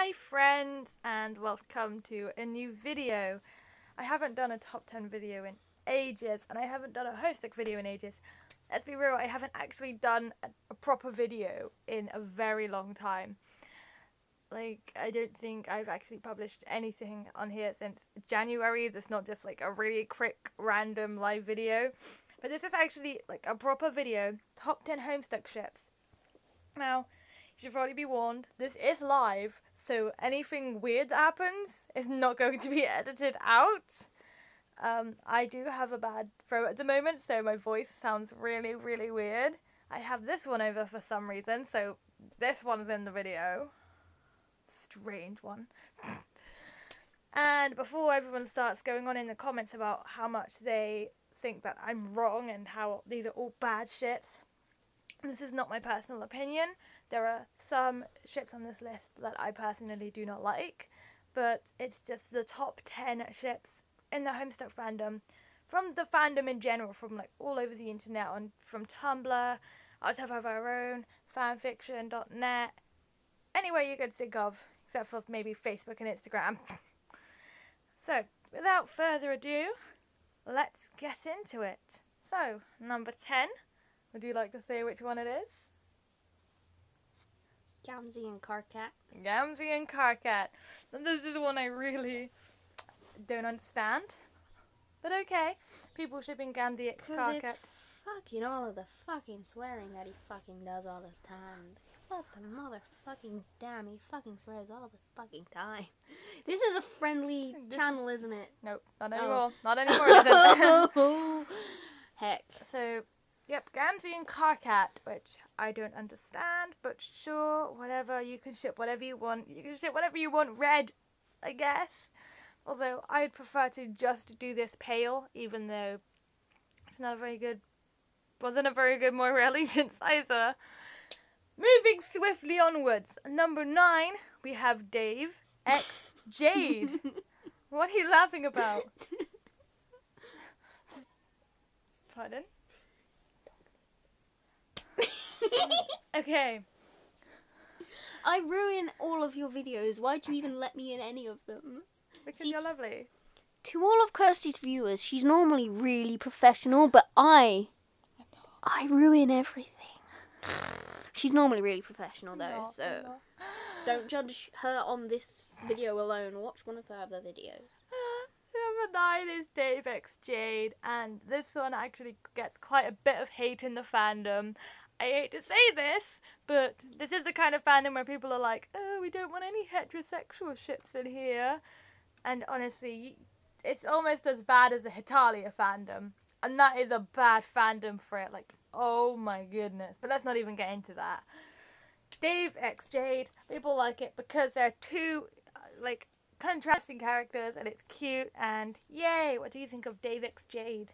Hi friends, and welcome to a new video. I haven't done a top 10 video in ages, and I haven't done a Homestuck video in ages. Let's be real, I haven't actually done a proper video in a very long time. Like, I don't think I've actually published anything on here since January. It's not just like a really quick random live video, but this is actually like a proper video, top 10 Homestuck ships. Now, you should probably be warned, this is live, so anything weird that happens is not going to be edited out. I do have a bad throat at the moment, so my voice sounds really, really weird. I have this one over for some reason, so this one's in the video. Strange one. And before everyone starts going on in the comments about how much they think that I'm wrong and how these are all bad ships, this is not my personal opinion. There are some ships on this list that I personally do not like, but it's just the top 10 ships in the Homestuck fandom, from the fandom in general, from like all over the internet, from Tumblr, our Top of Our Own, fanfiction.net, anywhere you could think of, except for maybe Facebook and Instagram. So, without further ado, let's get into it. So, number 10, would you like to say which one it is? Gamzee and Carcat. Gamzee and Carcat. This is the one I really don't understand. But okay. People shipping Gamzee x Carcat. Because it's fucking all of the fucking swearing that he fucking does all the time. What the motherfucking damn, he fucking swears all the fucking time. This is a friendly channel, isn't it? Nope, not anymore. Not anymore, is it? Heck. So, yep, Gamzee and Carcat, which I don't understand, but sure, whatever, you can ship whatever you want. You can ship whatever you want red, I guess. Although, I'd prefer to just do this pale, even though it's not a very good, wasn't a very good Moira Allegiance either. Moving swiftly onwards, number 9, we have Dave x Jade. What are you laughing about? Pardon? Okay. I ruin all of your videos. Why'd you even let me in any of them? Because you're lovely. To all of Kirsty's viewers, she's normally really professional, but I ruin everything. She's normally really professional though, so don't judge her on this video alone. Watch one of her other videos. Number 9 is Dave x Jade, and this one actually gets quite a bit of hate in the fandom. I hate to say this, but this is the kind of fandom where people are like, oh, we don't want any heterosexual ships in here. And honestly, it's almost as bad as the Hitalia fandom. And that is a bad fandom for it. Like, oh my goodness. But let's not even get into that. Dave x Jade, people like it because they're two, like, contrasting characters, and it's cute, and yay! What do you think of Dave x Jade?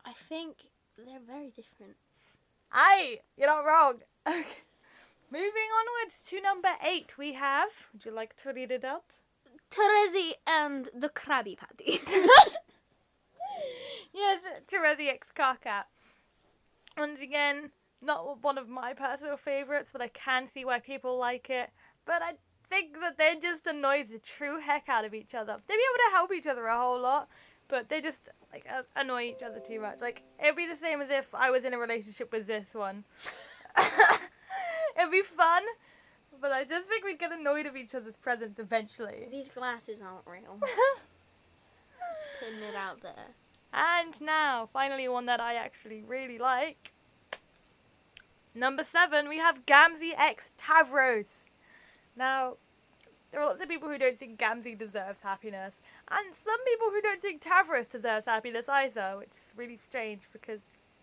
I think they're very different. Aye! You're not wrong! Okay. Moving onwards to number 8, we have, would you like to read it out? Terezi and the Krabby Patty. Yes, Terezi x Carcat. Once again, not one of my personal favourites, but I can see why people like it. But I think that they just annoy the true heck out of each other. They'd be able to help each other a whole lot, but they just like annoy each other too much. Like, it'd be the same as if I was in a relationship with this one. It'd be fun, but I just think we'd get annoyed of each other's presence eventually. These glasses aren't real. Just putting it out there. And now, finally one that I actually really like. Number 7, we have Gamzee x Tavros. Now, there are lots of people who don't think Gamzee deserves happiness, and some people who don't think Tavros deserves happiness either, which is really strange because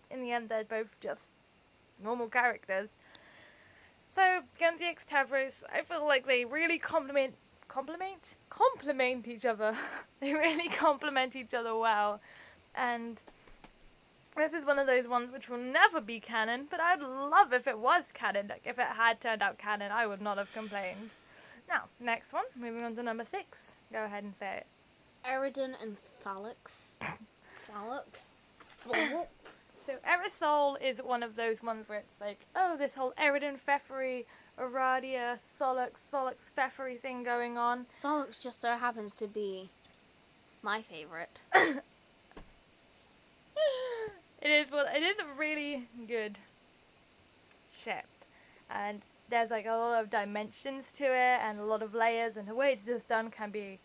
in the end they're both just normal characters. So, Gamzee x Tavros, I feel like they really complement each other. They really complement each other well. And this is one of those ones which will never be canon, but I'd love if it was canon. Like, if it had turned out canon, I would not have complained. Now, next one, moving on to number 6. Go ahead and say it. Eridan and Thalix. Thalix? So Erisol is one of those ones where it's like, oh, this whole Eridan, Pfeffery, Aradia, Solux, Pfeffery thing going on. Solux just so happens to be my favourite. It is a really good ship, and there's like a lot of dimensions to it and a lot of layers, and the way it's just done can be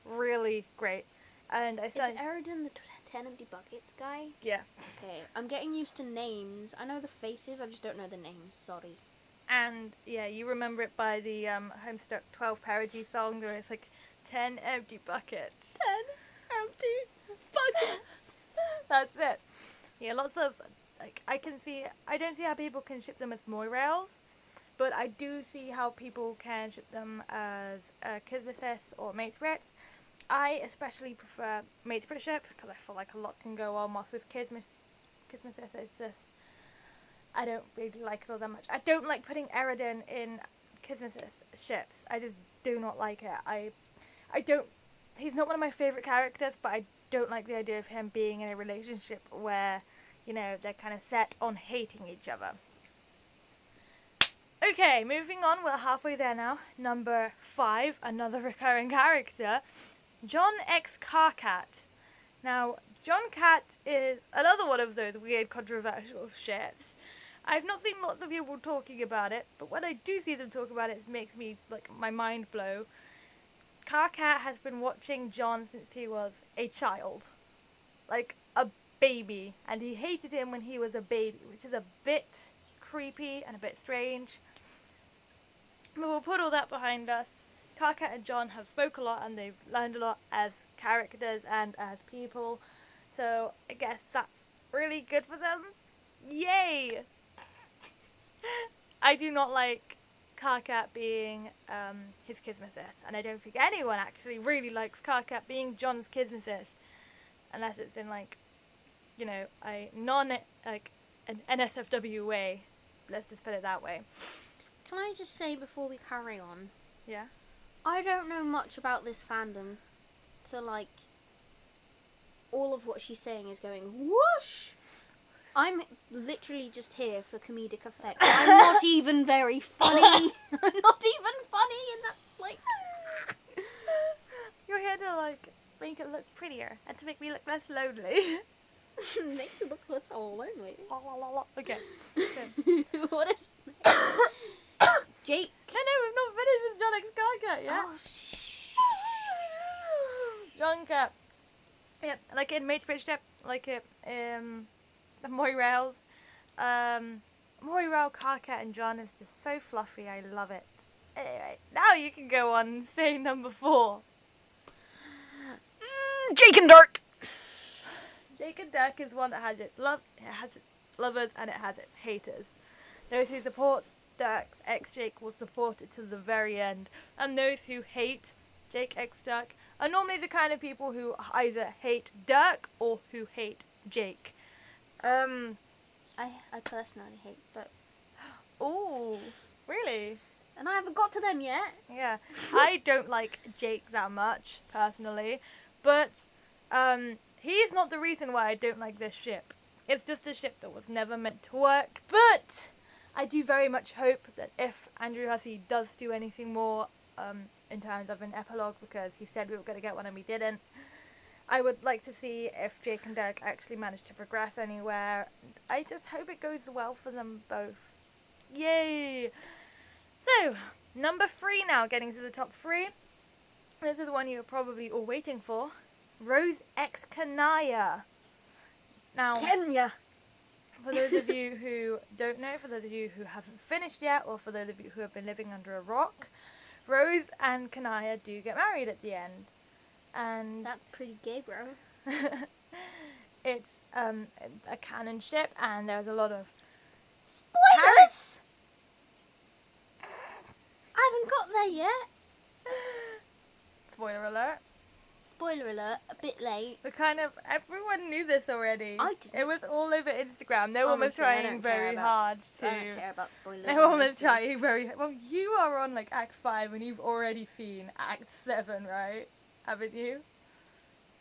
really great. And Is Eridan the 10 empty buckets guy? Yeah. Okay, I'm getting used to names. I know the faces, I just don't know the names. Sorry. And yeah, you remember it by the Homestuck 12 parody song where it's like 10 empty buckets. 10 empty buckets. That's it. Yeah, lots of like I don't see how people can ship them as Moirails, but I do see how people can ship them as Kismesis or Matesprits. I especially prefer Matesprit ship because I feel like a lot can go on, whilst with Kismesis it's just I don't really like it all that much. I don't like putting Eridan in Kismesis ships. I just do not like it. I don't. He's not one of my favourite characters, but I don't like the idea of him being in a relationship where, you know, they're kind of set on hating each other. Okay, moving on. We're halfway there now. Number 5, another recurring character, John X Carcat. Now, John Cat is another one of those weird, controversial ships. I've not seen lots of people talking about it, but when I do see them talk about it, it makes me, like, my mind blow. Carcat has been watching John since he was a child. Like, a baby. And he hated him when he was a baby, which is a bit creepy and a bit strange. But we'll put all that behind us. Carcat and John have spoke a lot and they've learned a lot as characters and as people. So I guess that's really good for them. Yay! I do not like Carcat being his Kismesis, and I don't think anyone actually really likes Carcat being John's Kismesis, unless it's in like, you know, a an NSFW way. Let's just put it that way. Can I just say before we carry on? Yeah. I don't know much about this fandom, so like, all of what she's saying is going whoosh. I'm literally just here for comedic effect. I'm not even very funny. I'm not even funny, and that's like... You're here to like make it look prettier and to make me look less lonely. Make you look less lonely. Okay. What is Jake? No, we've not finished with John X Carcat yet. Oh, shh. John Cat. Yep, like in Matesprit ship, like it the Moirails. Moirail, Carcat and John is just so fluffy, I love it. Anyway, now you can go on and say number 4. Jake and Dirk. Jake and Dirk is one that has its lovers and it has its haters. Those who support Dirk X Jake will support it to the very end, and those who hate Jake X Dirk are normally the kind of people who either hate Dirk or who hate Jake. I personally hate, but... Ooh, really? And I haven't got to them yet. Yeah, I don't like Jake that much, personally, but he is not the reason why I don't like this ship. It's just a ship that was never meant to work, but I do very much hope that if Andrew Hussey does do anything more in terms of an epilogue, because he said we were going to get one and we didn't, I would like to see if Jake and Dirk actually manage to progress anywhere. I just hope it goes well for them both. Yay! So, number 3 now, getting to the top 3. This is the one you're probably all waiting for. Rose X Kanaya. Now, Kenya. for those of you who don't know, for those of you who haven't finished yet, or for those of you who have been living under a rock, Rose and Kanaya do get married at the end. And that's pretty gay, bro. It's a canon ship, and there's a lot of spoilers. I haven't got there yet. Spoiler alert. Spoiler alert, a bit late. But everyone knew this already. I didn't. It was all over Instagram. No one was trying very hard to... I don't care about spoilers. No one was trying very... Well, you are on like Act 5 and you've already seen Act 7, right? Haven't you?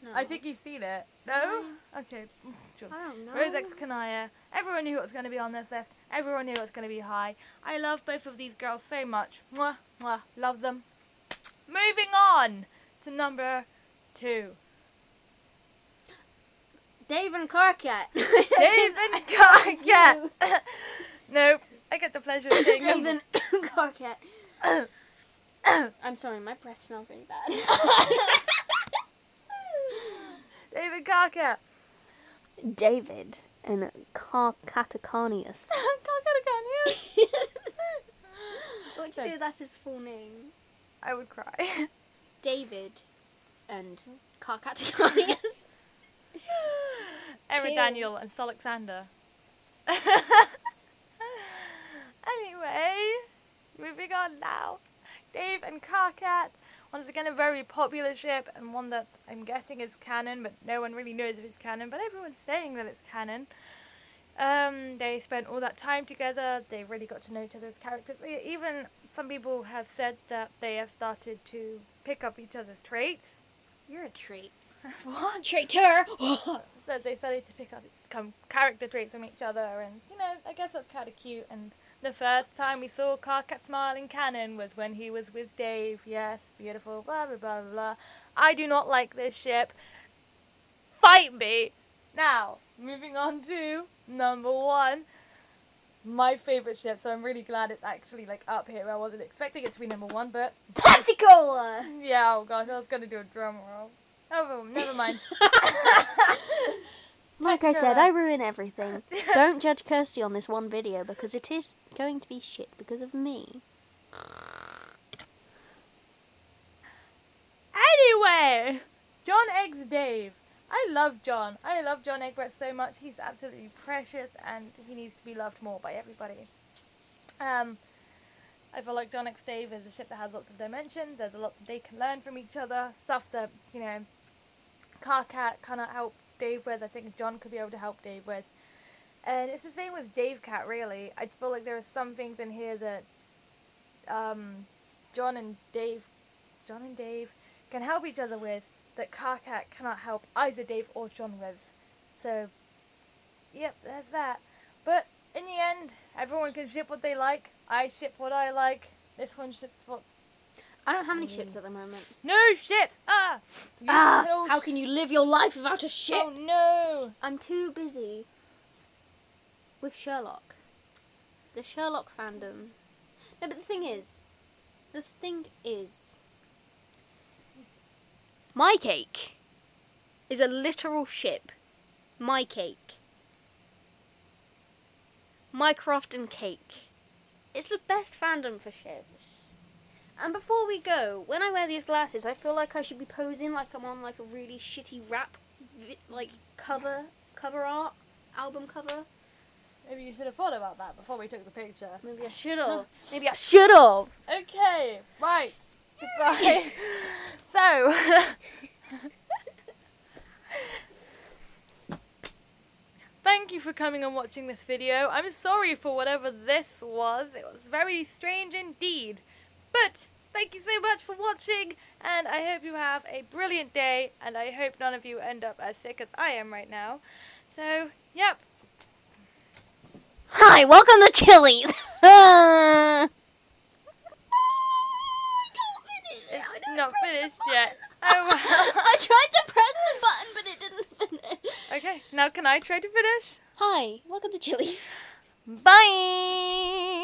No. I think you've seen it. No? Okay. Sure. I don't know. Rose X Kanaya. Everyone knew it was going to be on this list. Everyone knew it was going to be high. I love both of these girls so much. Mwah, mwah. Love them. Moving on to number 2. Dave and Carcat. Dave and Carcat. Nope. I get the pleasure of saying Dave number. and Carcat. I'm sorry, my breath smells really bad. Dave and Carcat. David and Carcaticanius. Carcat. What do you do? That's his full name. I would cry. David and Carcaticanius. Emma Cute. Daniel and Sol Alexander. Anyway, moving on now. Dave and Carcat. Once again, a very popular ship, and one that I'm guessing is canon, but no one really knows if it's canon, but everyone's saying that it's canon. They spent all that time together. They really got to know each other's characters. Even some people have said that they have started to pick up each other's traits. You're a trait. What? Traitor! So they started to pick up some character traits from each other, and you know, I guess that's kind of cute. And the first time we saw Carcat smile in canon was when he was with Dave. Yes, beautiful. Blah blah blah blah. I do not like this ship. Fight me. Now, moving on to number 1. My favourite ship, so I'm really glad it's actually like up here. I wasn't expecting it to be number 1, but Pepsi Cola! yeah, oh gosh, I was gonna do a drum roll. Oh, never mind. Like I said, I ruin everything. Don't judge Kirsty on this one video because it is going to be shit because of me. Anyway, John Eggs Dave. I love John. I love John Egbert so much. He's absolutely precious and he needs to be loved more by everybody. I feel like John X Dave is a ship that has lots of dimensions. There's a lot that they can learn from each other. Stuff that, you know, Carcat cannot help Dave with. I think John could be able to help Dave with. And it's the same with Dave Cat, really. I feel like there are some things in here that John and Dave can help each other with that Carcat cannot help either Dave or John with. So, yep, there's that. But in the end, everyone can ship what they like. I ship what I like. This one ships what... I don't have any ships at the moment. No ships! Ah! How can you live your life without a ship? Oh no! I'm too busy with Sherlock. The Sherlock fandom. No, but the thing is, my cake is a literal ship. My cake. Mycroft and Cake. It's the best fandom for ships. And before we go, when I wear these glasses, I feel like I should be posing like I'm on like a really shitty rap, like cover art, album cover. Maybe you should have thought about that before we took the picture. Maybe I should have. Maybe I should have. Okay, right. Goodbye. So, thank you for coming and watching this video. I'm sorry for whatever this was. It was very strange indeed. But thank you so much for watching, and I hope you have a brilliant day, and I hope none of you end up as sick as I am right now. So, yep. Hi, welcome to Chili's. It's not finished yet. Oh well. I tried to press the button, but it didn't finish. Okay, now can I try to finish? Hi, welcome to Chili's. Bye!